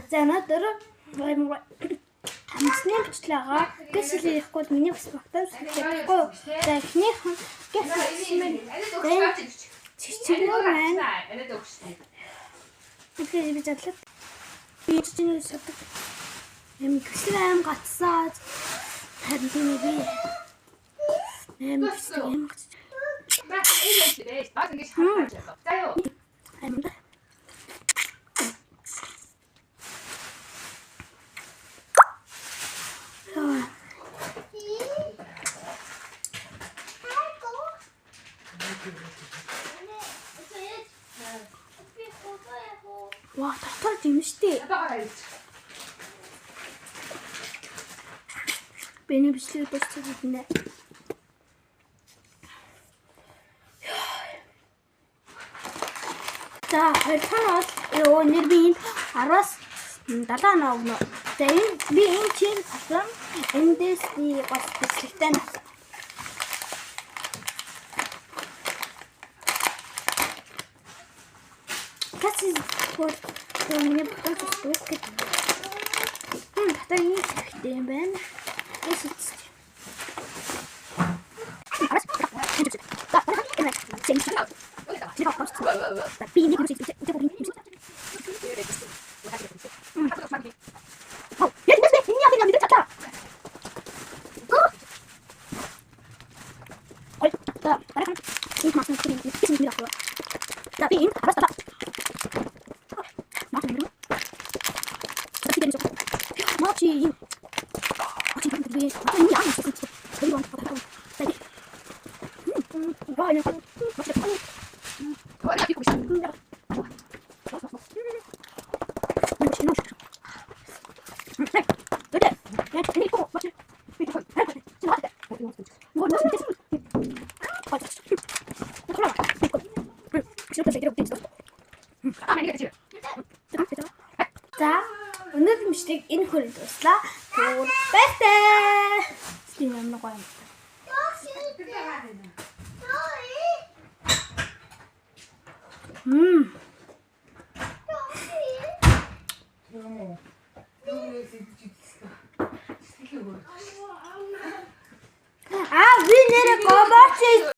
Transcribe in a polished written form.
За өнөөдөр хамсны бичлэгээ гэсэлэхгүй миний бас багтааж чадахгүй. За эхнийх нь чичгнөр байна. Тэгэхээр би задлаа. Би чинь садаг. Гэсэлэм гацсаад харин би бичлэг 와, 닭털 재밌지? Beni bisiklet gösterdiğinde. За, хоёрхан бол өнөр би энэ 17 ногно. За, би энэ чинь авсан. Эндээс би бас бичлэгтэй авсан. Kasi sport миний бодож үздэг. Та энэ хэрэгтэй юм байна. За, өнөөдөр бичлэг энэ хүрээд дуслаа. Тэгвэл баяртай. Стим юм гоё. А, ви нэрээ гобоч